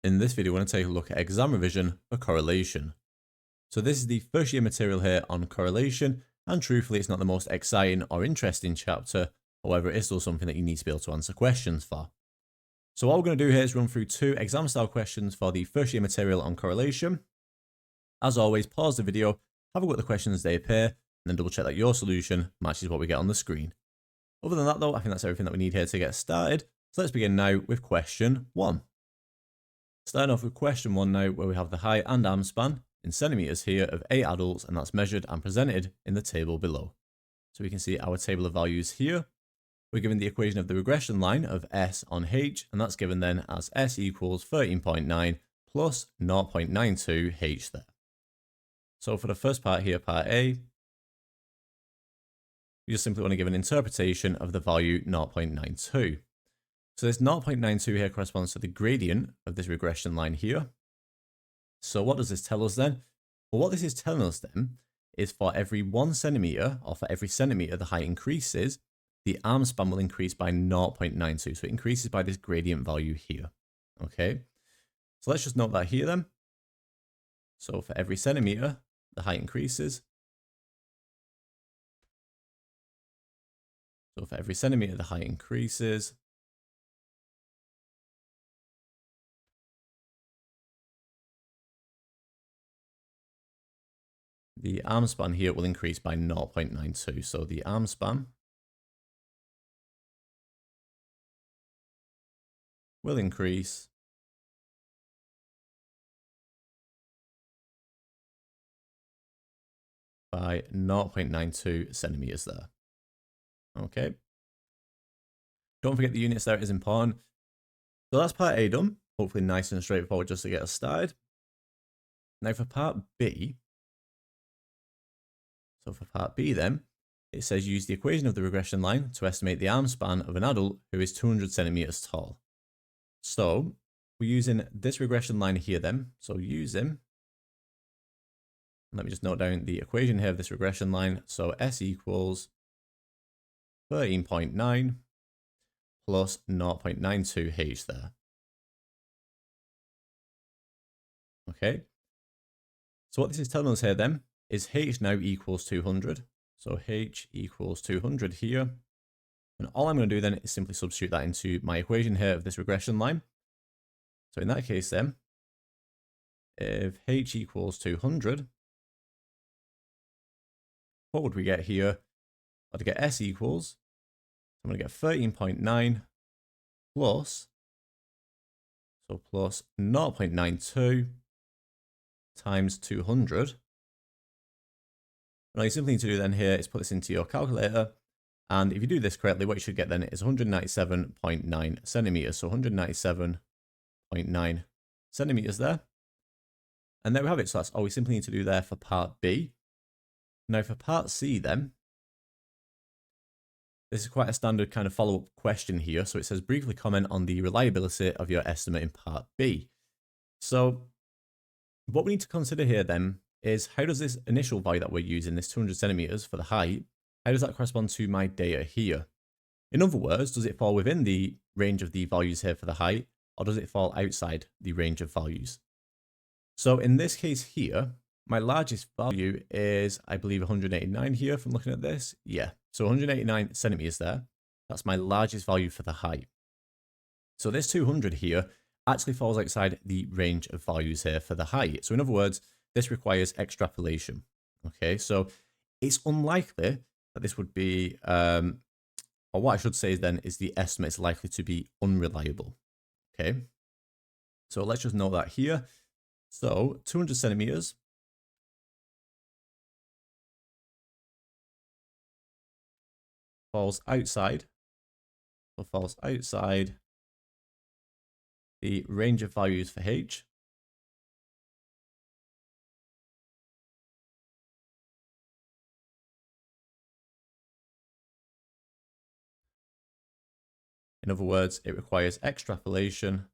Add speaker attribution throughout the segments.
Speaker 1: In this video, we're going to take a look at exam revision for correlation. So this is the first year material here on correlation, and truthfully, it's not the most exciting or interesting chapter. However, it is still something that you need to be able to answer questions for. So what we're going to do here is run through 2 exam style questions for the first year material on correlation. As always, pause the video, have a look at the questions as they appear, and then double check that your solution matches what we get on the screen. Other than that though, I think that's everything that we need here to get started. So let's begin now with question 1. Starting off with question 1 now, where we have the height and arm span in centimeters here of 8 adults, and that's measured and presented in the table below. So we can see our table of values here. We're given the equation of the regression line of S on H, and that's given then as S equals 13.9 plus 0.92 H there. So for the first part here, part A, we just simply want to give an interpretation of the value 0.92. So this 0.92 here corresponds to the gradient of this regression line here. So what does this tell us then? Well, what this is telling us then is for every 1 centimeter, or for every centimeter the height increases, the arm span will increase by 0.92. So it increases by this gradient value here. Okay. So let's just note that here then. So for every centimeter, the height increases. So for every centimeter, the height increases. The arm span here will increase by 0.92. So the arm span will increase by 0.92 centimeters there. Okay. Don't forget the units there is important. So that's part A done. Hopefully nice and straightforward just to get us started. Now for part B. So for part B then, it says use the equation of the regression line to estimate the arm span of an adult who is 200 centimeters tall. So we're using this regression line here then. So using, let me just note down the equation here of this regression line. So S equals 13.9 plus 0.92 H there. Okay. So what this is telling us here then is H now equals 200. So H equals 200 here. And all I'm going to do then is simply substitute that into my equation here of this regression line. So in that case then, if H equals 200, what would we get here? Well, to get S equals, I'm going to get 13.9 plus, so plus 0.92 times 200. And all you simply need to do then here is put this into your calculator. And if you do this correctly, what you should get then is 197.9 centimeters. So 197.9 centimeters there. And there we have it. So that's all we simply need to do there for part B. Now for part C then, this is quite a standard kind of follow-up question here. So it says briefly comment on the reliability of your estimate in part B. So what we need to consider here then is how does this initial value that we're using, this 200 centimeters for the height, how does that correspond to my data here? In other words, does it fall within the range of the values here for the height, or does it fall outside the range of values? So in this case here, my largest value is, I believe, 189 here from looking at this. Yeah, so 189 centimeters there. That's my largest value for the height. So this 200 here actually falls outside the range of values here for the height. So in other words, this requires extrapolation. Okay, so it's unlikely that this would be, or what I should say then is the estimate is likely to be unreliable. Okay, so let's just note that here. So 200 centimeters falls outside the range of values for H. In other words, it requires extrapolation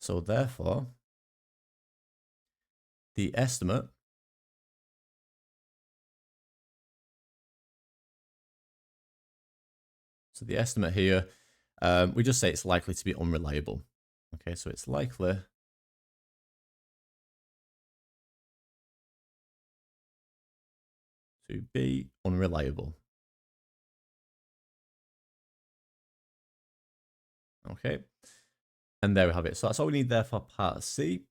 Speaker 1: so therefore, the estimate So the estimate here, we just say it's likely to be unreliable. Okay, so it's likely to be unreliable. Okay, and there we have it. So that's all we need there for part C.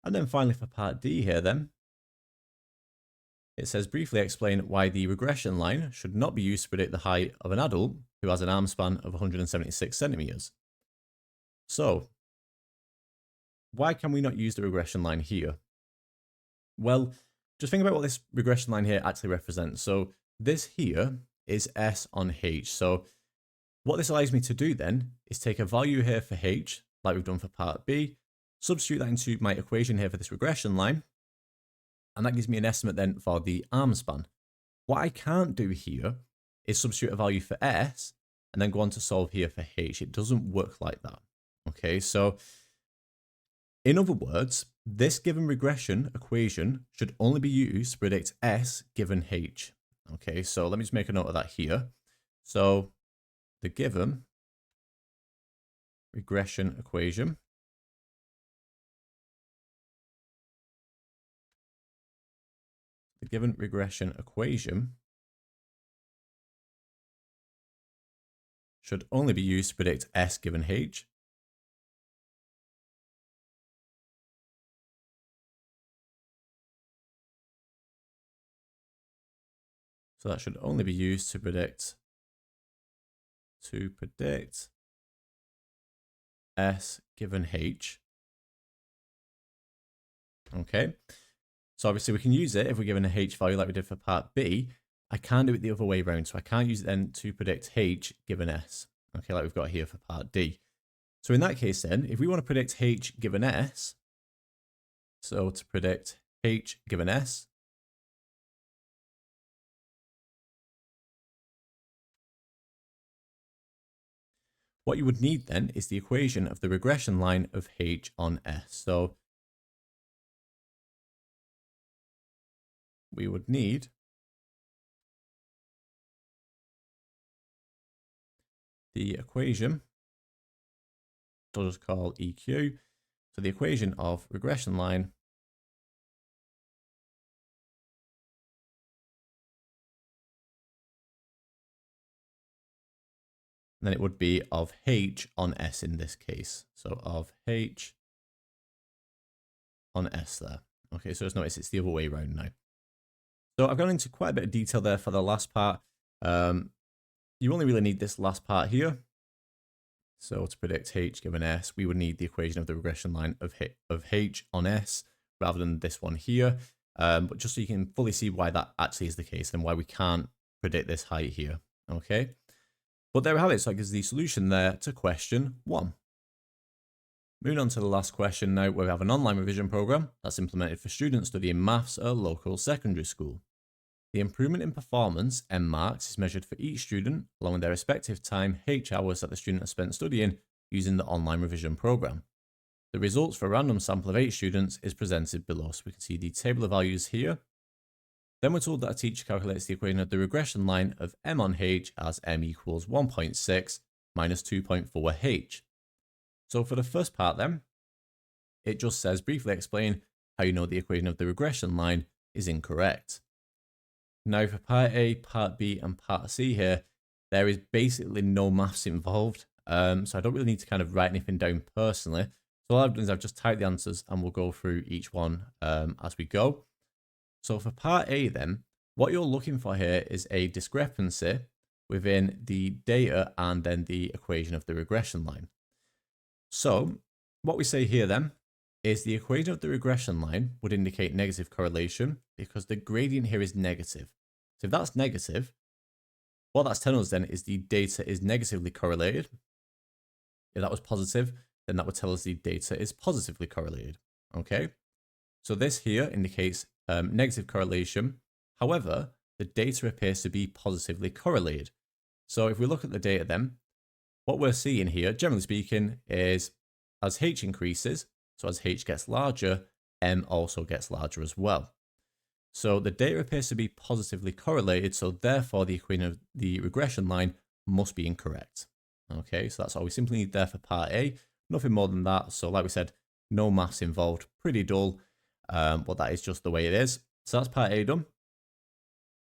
Speaker 1: And then finally for part D here then, it says briefly explain why the regression line should not be used to predict the height of an adult who has an arm span of 176 centimeters. So why can we not use the regression line here? Well, just think about what this regression line here actually represents. So this here is S on H. So what this allows me to do then is take a value here for H, like we've done for part B, substitute that into my equation here for this regression line, and that gives me an estimate then for the arm span. What I can't do here is substitute a value for S and then go on to solve here for H. It doesn't work like that. Okay, so in other words, this given regression equation should only be used to predict S given H. Okay, so let me just make a note of that here. So the given regression equation should only be used to predict S given H. So that should only be used to predict S given H. Okay. So obviously we can use it if we're given a H value like we did for part B. I can't do it the other way around. So I can't use it then to predict H given S. Okay, like we've got here for part D. So in that case then, if we want to predict H given S, so to predict H given S, what you would need then is the equation of the regression line of H on S. So we would need the equation, so I'll just call EQ, so the equation of regression line and then it would be of H on S in this case. So of H on S there. Okay, so just notice it's the other way around now. So I've gone into quite a bit of detail there for the last part. You only really need this last part here. So to predict H given S, we would need the equation of the regression line of H on S rather than this one here. But just so you can fully see why that actually is the case and why we can't predict this height here. Okay. But there we have it. So that gives the solution there to question 1. Moving on to the last question now, where we have an online revision program that's implemented for students studying maths at a local secondary school. The improvement in performance, M marks, is measured for each student along with their respective time, H hours that the student has spent studying using the online revision program. The results for a random sample of 8 students is presented below. So we can see the table of values here. Then we're told that a teacher calculates the equation of the regression line of M on H as M equals 1.6 minus 2.4 H. So for the first part then, it just says briefly explain how you know the equation of the regression line is incorrect. Now for part A, part B and part C here, there is basically no maths involved. So I don't really need to kind of write anything down personally. So all I've done is I've just typed the answers and we'll go through each one as we go. So for part A then, what you're looking for here is a discrepancy within the data and then the equation of the regression line. So what we say here then is the equation of the regression line would indicate negative correlation because the gradient here is negative. So if that's negative, what that's telling us then is the data is negatively correlated. If that was positive, then that would tell us the data is positively correlated. Okay, so this here indicates negative correlation. However, the data appears to be positively correlated. So if we look at the data then, what we're seeing here, generally speaking, is as H increases, so as H gets larger, M also gets larger as well. So the data appears to be positively correlated, so therefore the equation of the regression line must be incorrect. Okay, so that's all we simply need there for part A. Nothing more than that. So like we said, no maths involved, pretty dull, but that is just the way it is. So that's part A done.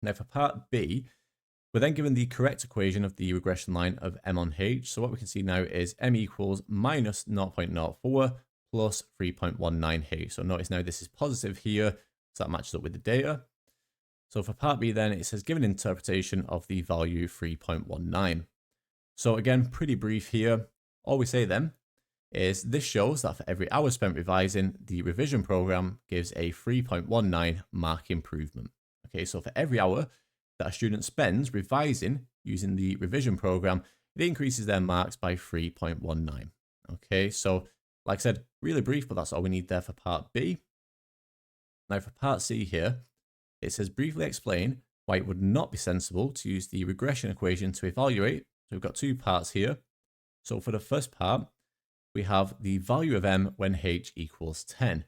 Speaker 1: Now for part B, we're then given the correct equation of the regression line of m on h. So what we can see now is m equals minus 0.04 plus 3.19h. So notice now this is positive here, so that matches up with the data. So for part B then, it says given interpretation of the value 3.19. So again, pretty brief here. All we say then is this shows that for every hour spent revising, the revision program gives a 3.19 mark improvement. Okay, so for every hour that a student spends revising using the revision program, it increases their marks by 3.19. Okay, so like I said, really brief, but that's all we need there for part B. Now for part C here, it says briefly explain why it would not be sensible to use the regression equation to evaluate. So we've got two parts here. So for the first part, we have the value of m when h equals 10.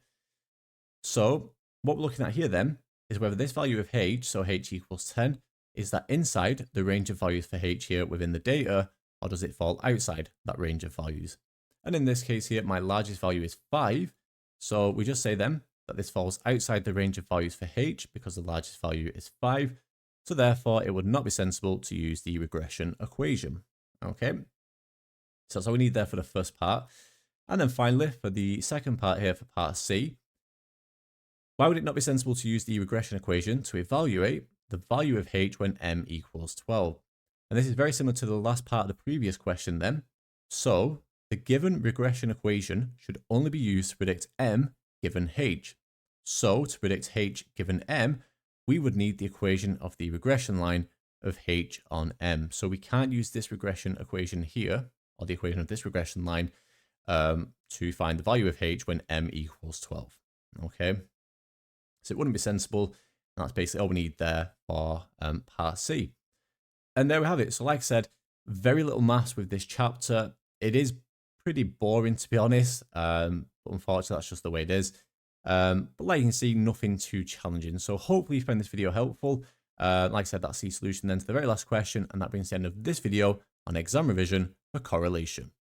Speaker 1: So what we're looking at here then is whether this value of h, so h equals 10, is that inside the range of values for h here within the data, or does it fall outside that range of values? And in this case here, my largest value is 5. So we just say then that this falls outside the range of values for h because the largest value is 5. So therefore, it would not be sensible to use the regression equation. Okay, so that's all we need there for the first part. And then finally, for the second part here for part C, why would it not be sensible to use the regression equation to evaluate the value of h when m equals 12? And this is very similar to the last part of the previous question then. So the given regression equation should only be used to predict m given h. So to predict h given m, we would need the equation of the regression line of h on m. So we can't use this regression equation here, or the equation of this regression line, to find the value of h when m equals 12. Okay, so it wouldn't be sensible. And that's basically all we need there for part C. And there we have it. So like I said, very little maths with this chapter. It is pretty boring, to be honest, but unfortunately that's just the way it is. But like you can see, nothing too challenging. So hopefully you found this video helpful. Like I said, that's the solution then to the very last question, and that brings the end of this video on exam revision for correlation.